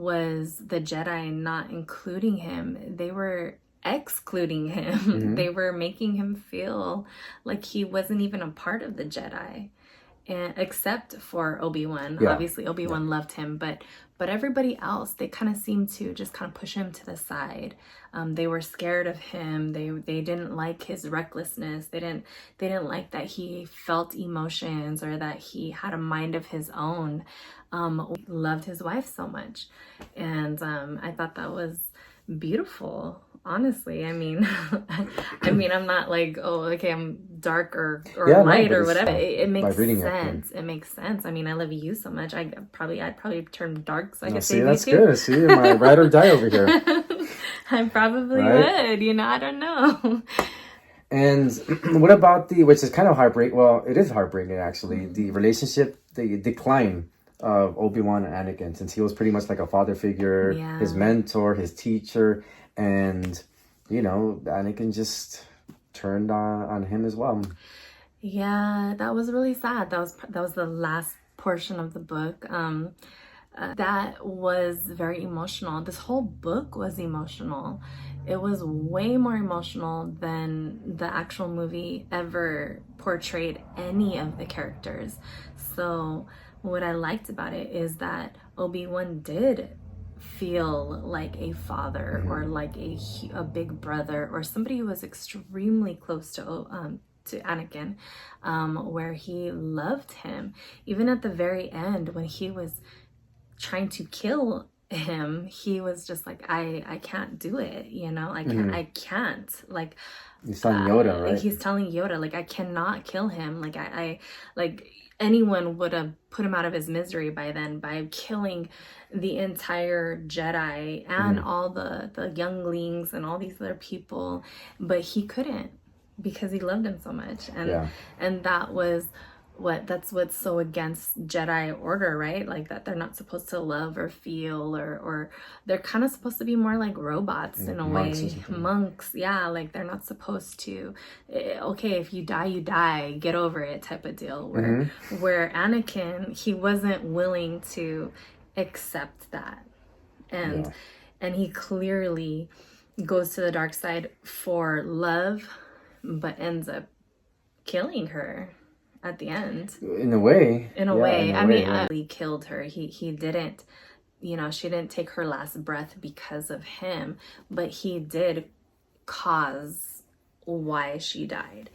was the Jedi not including him. They were excluding him. They were making him feel like he wasn't even a part of the Jedi. And except for Obi-Wan. Obviously Obi-Wan loved him, but everybody else, they kind of seemed to just kind of push him to the side. They were scared of him. They didn't like his recklessness. They didn't like that he felt emotions or that he had a mind of his own. Loved his wife so much, and I thought that was beautiful. Honestly, I mean, I'm not like, oh, okay, I'm dark or light or whatever. It makes sense. It makes sense. I mean, I love you so much. I'd probably turn dark so I could save you too. See, that's good. See, my ride or die over here. I probably would. I don't know. And what about which is kind of heartbreaking. Well, it is heartbreaking actually. The relationship, the decline of Obi-Wan and Anakin, since he was pretty much like a father figure, his mentor, his teacher. And, Anakin just turned on him as well. Yeah, that was really sad. That was the last portion of the book. That was very emotional. This whole book was emotional. It was way more emotional than the actual movie ever portrayed any of the characters. So what I liked about it is that Obi-Wan did feel like a father or like a big brother or somebody who was extremely close to Anakin, where he loved him. Even at the very end when he was trying to kill him, he was just like, I can't do it, I can't. Like, he's telling Yoda, right? He's telling Yoda, like, I cannot kill him. Like, I like, anyone would have put him out of his misery by then by killing the entire Jedi and all the younglings and all these other people, but he couldn't because he loved him so much. And that's what's so against Jedi order, right? Like that they're not supposed to love or feel or they're kind of supposed to be more like robots in a way. Monks, yeah, like they're not supposed to, okay, if you die, get over it type of deal. Where Anakin, he wasn't willing to accept that. And he clearly goes to the dark side for love, but ends up killing her at the end. In a way. He killed her. He didn't, she didn't take her last breath because of him, but he did cause why she died.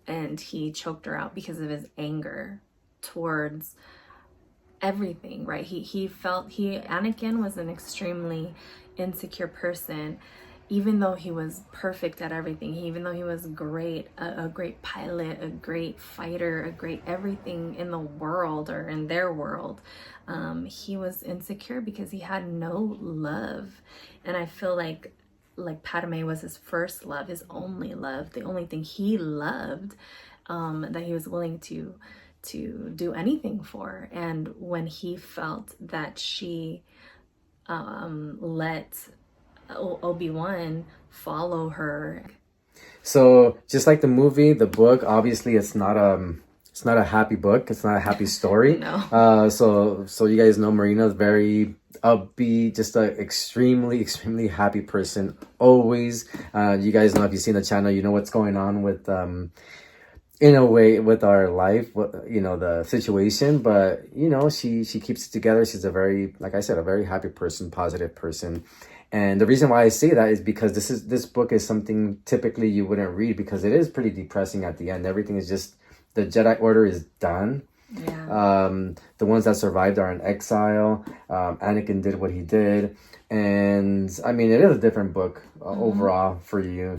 And he choked her out because of his anger towards everything, right? Anakin was an extremely insecure person. Even though he was perfect at everything, even though he was great, a great pilot, a great fighter, a great everything in the world or in their world, he was insecure because he had no love. And I feel like Padme was his first love, his only love, the only thing he loved, that he was willing to do anything for. And when he felt that she let Obi-Wan follow her. So just like the movie, the book, obviously it's not a happy book. It's not a happy story. No. So you guys know Marina is very upbeat, just an extremely, extremely happy person. Always. You guys know, if you've seen the channel, you know what's going on with in a way with our life, the situation, but she keeps it together. She's a very, like I said, a very happy person, positive person. And the reason why I say that is because this book is something typically you wouldn't read because it is pretty depressing at the end. Everything is just, the Jedi Order is done. Yeah. The ones that survived are in exile. Anakin did what he did. And I mean, it is a different book overall for you,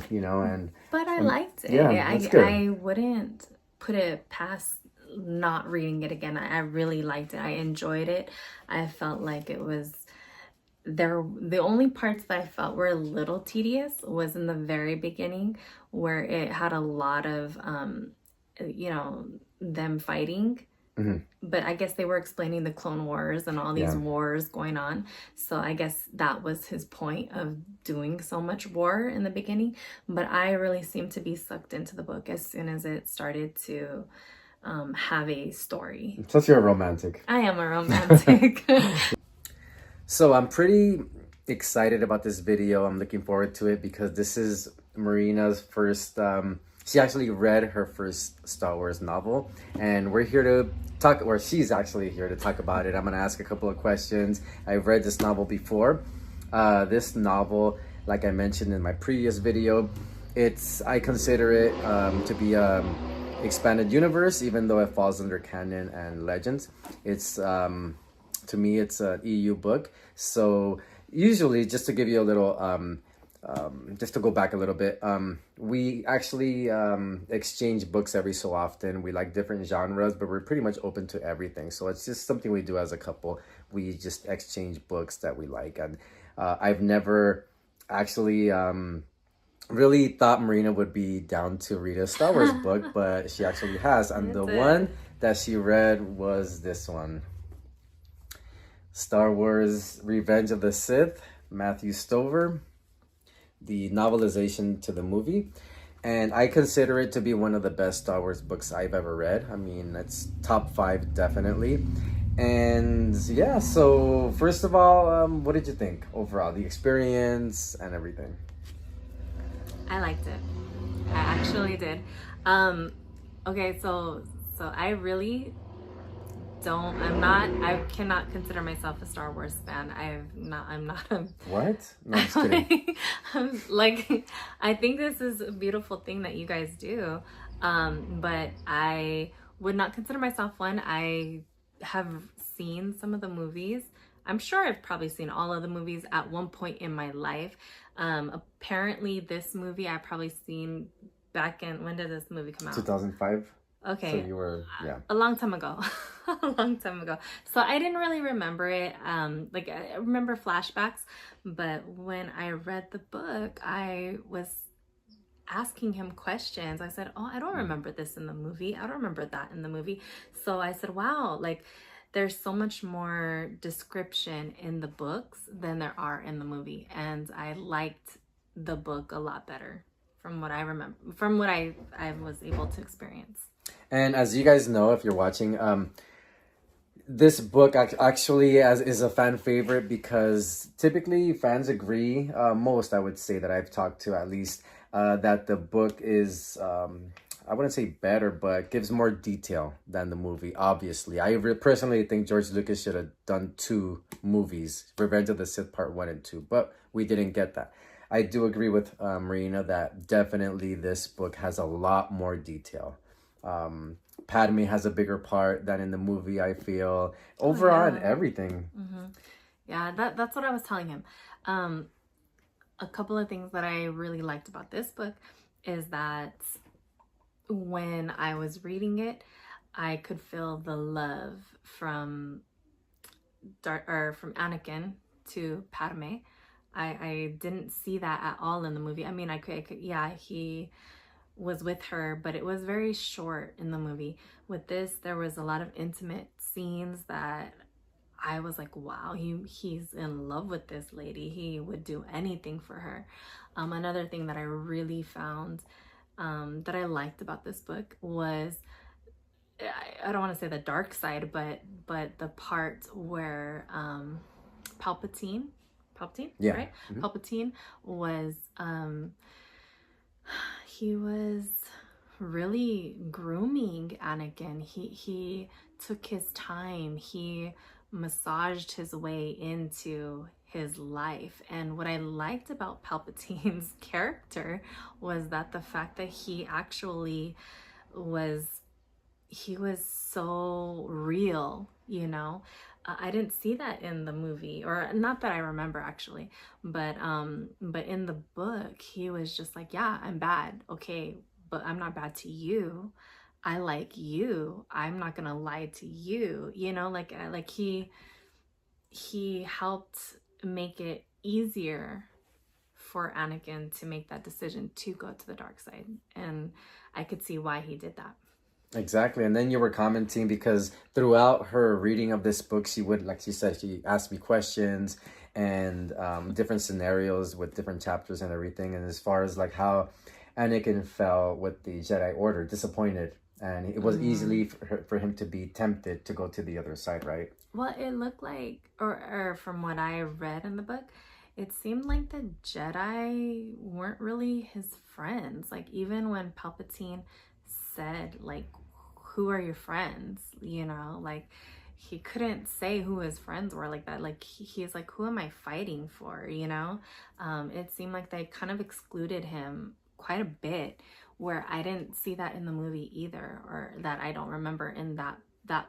But I liked it. Yeah, that's good. I wouldn't put it past not reading it again. I really liked it. I enjoyed it. I felt like it was the only parts that I felt were a little tedious was in the very beginning, where it had a lot of them fighting. But I guess they were explaining the Clone Wars and all these wars going on. So I guess that was his point of doing so much war in the beginning. But I really seemed to be sucked into the book as soon as it started to have a story. Plus you're a romantic. I am a romantic. So I'm pretty excited about this video. I'm looking forward to it because this is Marina's first. She actually read her first Star Wars novel, and we're here to talk. Or she's actually here to talk about it. I'm gonna ask a couple of questions. I've read this novel before. This novel, like I mentioned in my previous video, I consider it to be expanded universe, even though it falls under canon and legends. It's to me, it's an EU book. So usually, just to give you a little, just to go back a little bit, we actually exchange books every so often. We like different genres, but we're pretty much open to everything. So it's just something we do as a couple. We just exchange books that we like. And I've never actually really thought Marina would be down to read a Star Wars book, but she actually has. And the one that she read was this one. Star Wars Revenge of the Sith, Matthew Stover, the novelization to the movie. And I consider it to be one of the best Star Wars books I've ever read. I mean, it's top 5 definitely. And yeah, so first of all, what did you think overall? The experience and everything? I liked it. I actually did. Okay, so I really I cannot consider myself a Star Wars fan. I'm not a What? No, I'm just kidding. like, I think this is a beautiful thing that you guys do. But I would not consider myself one. I have seen some of the movies. I'm sure I've probably seen all of the movies at one point in my life. Apparently this movie I've probably seen back in, when did this movie come out? 2005. Okay. So you were, yeah. A long time ago. A long time ago. So I didn't really remember it. Like, I remember flashbacks, but when I read the book, I was asking him questions. I said, oh, I don't remember this in the movie. I don't remember that in the movie. So I said, wow, like, there's so much more description in the books than there are in the movie. And I liked the book a lot better from what I remember, from what I was able to experience. And as you guys know, if you're watching, this book actually is a fan favorite because typically fans agree, most I would say that I've talked to at least, that the book is, I wouldn't say better, but gives more detail than the movie, obviously. I personally think George Lucas should have done 2 movies, Revenge of the Sith Part 1 and 2, but we didn't get that. I do agree with Marina that definitely this book has a lot more detail. Padme has a bigger part than in the movie, I feel. Overall, and everything. Mm-hmm. Yeah, that's what I was telling him. A couple of things that I really liked about this book is that when I was reading it, I could feel the love from from Anakin to Padme. I didn't see that at all in the movie. I mean, I could yeah, he was with her, but it was very short in the movie. With this, there was a lot of intimate scenes that I was like, wow, he's in love with this lady. He would do anything for her. Another thing that I really found that I liked about this book was, I don't want to say the dark side, but the part where Palpatine, yeah, right? Mm-hmm. Palpatine was he was really grooming Anakin. He took his time. He massaged his way into his life. And what I liked about Palpatine's character was that the fact that he actually was so real, you know. I didn't see that in the movie, or not that I remember actually, but in the book he was just like, yeah, I'm bad, okay, but I'm not bad to you. I like you. I'm not gonna lie to you, you know, like he helped make it easier for Anakin to make that decision to go to the dark side, and I could see why he did that. Exactly. And then you were commenting because throughout her reading of this book, she would, like she said, she asked me questions and different scenarios with different chapters and everything. And as far as like how Anakin fell with the Jedi Order, disappointed and it was easily for him to be tempted to go to the other side, right? Well, it looked like, or from what I read in the book, it seemed like the Jedi weren't really his friends. Like, even when Palpatine said, like, who are your friends? You know, like, he couldn't say who his friends were like that. Like, he's like, who am I fighting for? You know, it seemed like they kind of excluded him quite a bit, where I didn't see that in the movie either, or that I don't remember in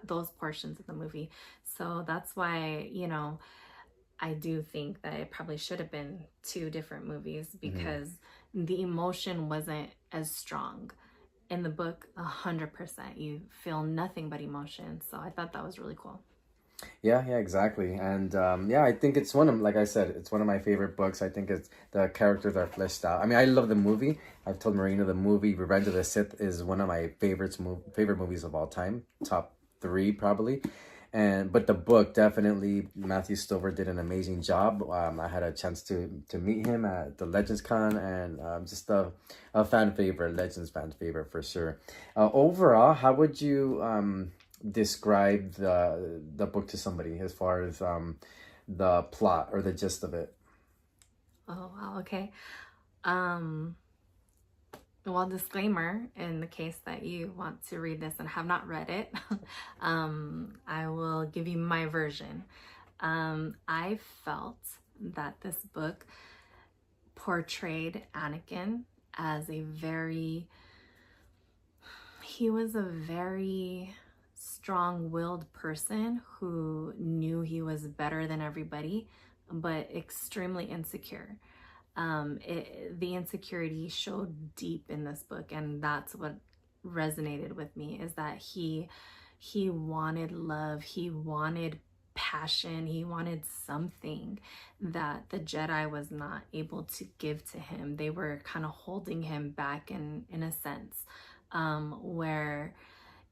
those portions of the movie. So that's why, you know, I do think that it probably should have been two different movies, because the emotion wasn't as strong. In the book, 100%, you feel nothing but emotion. So I thought that was really cool. Yeah, exactly. And yeah, I think it's one of, like I said, it's one of my favorite books. I think it's, the characters are fleshed out. I mean, I love the movie. I've told Marina the movie Revenge of the Sith is one of my favorite movies of all time. Top 3 probably. But the book, definitely Matthew Stover did an amazing job. I had a chance to meet him at the Legends Con, and just a fan favorite, Legends fan favorite for sure. Overall, how would you describe the book to somebody as far as the plot or the gist of it? Oh, wow. Okay. Well, disclaimer, in the case that you want to read this and have not read it, I will give you my version. I felt that this book portrayed Anakin as he was a very strong-willed person who knew he was better than everybody, but extremely insecure. The insecurity showed deep in this book, and that's what resonated with me, is that he wanted love, he wanted passion, he wanted something that the Jedi was not able to give to him. They were kind of holding him back in a sense, where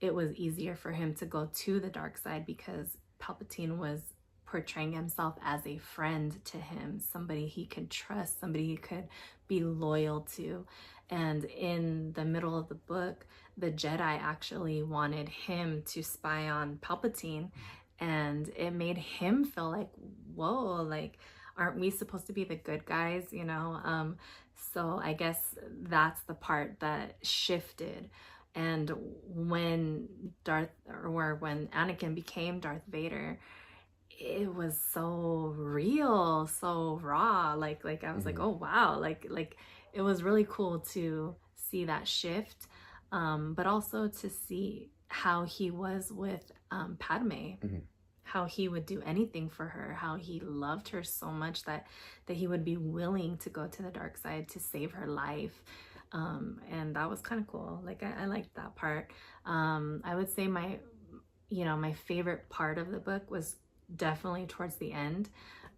it was easier for him to go to the dark side because Palpatine was portraying himself as a friend to him, somebody he could trust, somebody he could be loyal to. And in the middle of the book, the Jedi actually wanted him to spy on Palpatine, and it made him feel like, whoa, like, aren't we supposed to be the good guys, you know? So I guess that's the part that shifted. And when when Anakin became Darth Vader, it was so real, so raw. Like I was like, oh wow, like it was really cool to see that shift, but also to see how he was with Padme, how he would do anything for her, how he loved her so much that he would be willing to go to the dark side to save her life. And that was kind of cool. Like I liked that part. I would say my favorite part of the book was definitely towards the end,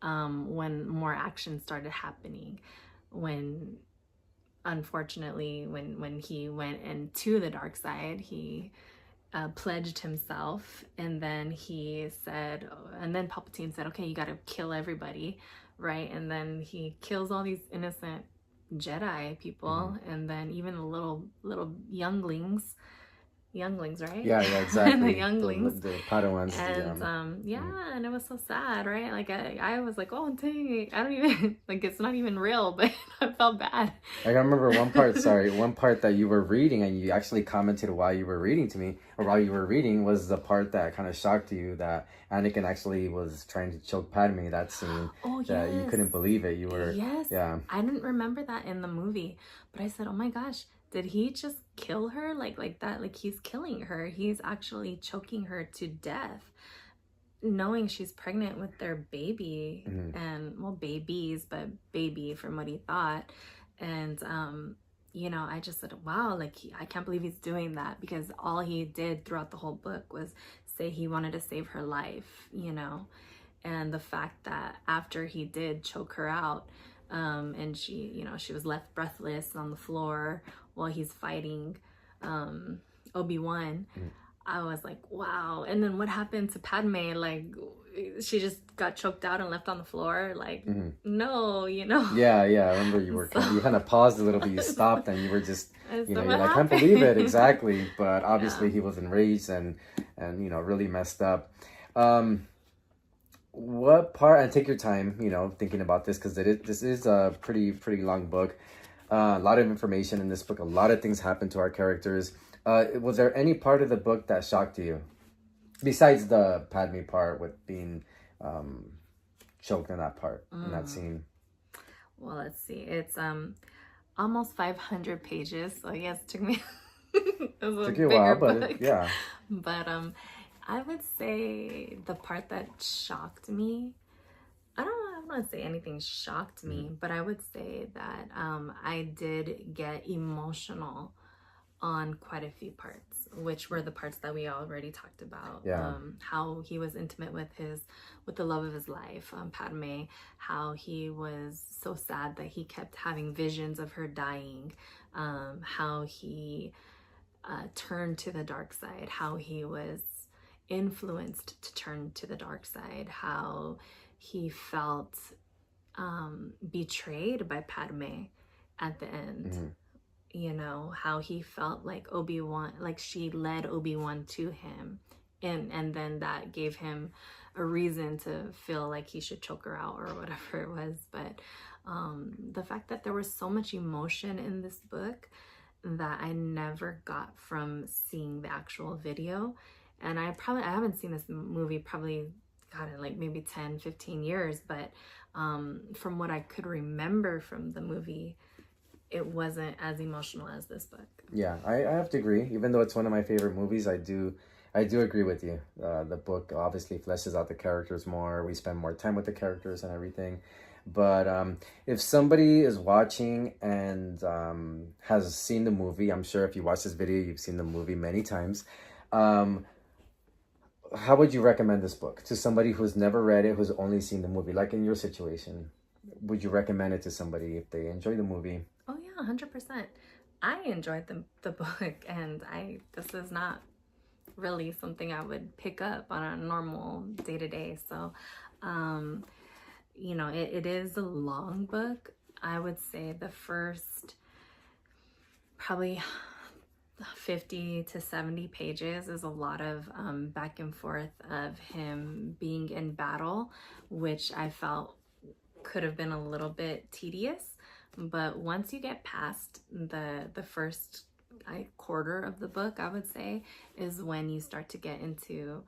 when more action started happening, when unfortunately when he went into the dark side, he pledged himself, and then Palpatine said, okay, you got to kill everybody, right? And then he kills all these innocent Jedi people, and then even the little younglings, right? Yeah, exactly. The younglings, the Padawans. and and it was so sad, right? Like I was like, oh dang, I don't even like, it's not even real, but I felt bad. Like, I remember one part that you were reading, and you actually commented while you were reading to me, or while you were reading, was the part that kind of shocked you, that Anakin actually was trying to choke Padme. That scene, that you couldn't believe it. You were, I didn't remember that in the movie, but I said, oh my gosh, did he just kill her like that? Like, he's killing her. He's actually choking her to death, knowing she's pregnant with their baby, and well, babies, but baby from what he thought. And I just said, wow, like I can't believe he's doing that, because all he did throughout the whole book was say he wanted to save her life, and the fact that after he did choke her out, and she was left breathless on the floor while he's fighting Obi-Wan. I was like, wow. And then what happened to Padme? Like, she just got choked out and left on the floor. Like, Mhm. no, you know. Yeah, I remember you So- you kind of paused a little bit, you stopped, and you were just, I said, you're "What like, I can't happened?" believe it, exactly. But obviously, Yeah. he was enraged and really messed up. Um, what part? And take your time, thinking about this because this is a pretty long book. A lot of information in this book. A lot of things happen to our characters. Was there any part of the book that shocked you, besides the Padme part with being choked in that part in that scene? Well, let's see. It's almost 500 pages. So yes, it took me it was a Took you a bigger while, but book. yeah. But I would say the part that shocked me, I don't want to say anything shocked me, but I would say that I did get emotional on quite a few parts, which were the parts that we already talked about. Yeah. How he was intimate with the love of his life, Padme, how he was so sad that he kept having visions of her dying, how he turned to the dark side, how he was influenced to turn to the dark side, how he felt betrayed by Padme at the end. You know, how he felt like Obi-Wan, like she led Obi-Wan to him, and then that gave him a reason to feel like he should choke her out or whatever it was. But the fact that there was so much emotion in this book that I never got from seeing the actual video. And I haven't seen this movie probably, God, in like maybe 10-15 years, but from what I could remember from the movie, it wasn't as emotional as this book. Yeah, I have to agree. Even though it's one of my favorite movies, I do agree with you. The book obviously fleshes out the characters more. We spend more time with the characters and everything. But if somebody is watching and has seen the movie, I'm sure if you watch this video, you've seen the movie many times. How would you recommend this book to somebody who's never read it, who's only seen the movie? Like in your situation, would you recommend it to somebody if they enjoy the movie? Oh yeah, 100%. I enjoyed the book, and this is not really something I would pick up on a normal day-to-day. So it is a long book. I would say the first probably 50 to 70 pages is a lot of back and forth of him being in battle, which I felt could have been a little bit tedious. But once you get past the first quarter of the book, I would say, is when you start to get into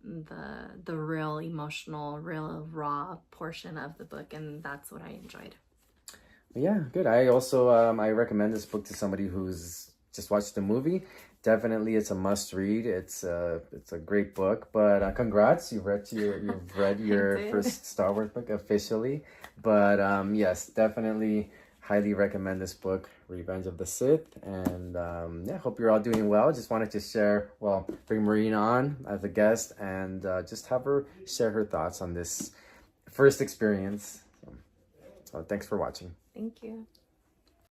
the real emotional, real raw portion of the book, and that's what I enjoyed. Yeah, good. I also I recommend this book to somebody who's just watched the movie. Definitely, it's a must read. It's a great book. But congrats, you've read your first Star Wars book officially. But yes, definitely highly recommend this book, Revenge of the Sith. And hope you're all doing well. Just wanted to bring Marina on as a guest and just have her share her thoughts on this first experience. So thanks for watching. Thank you.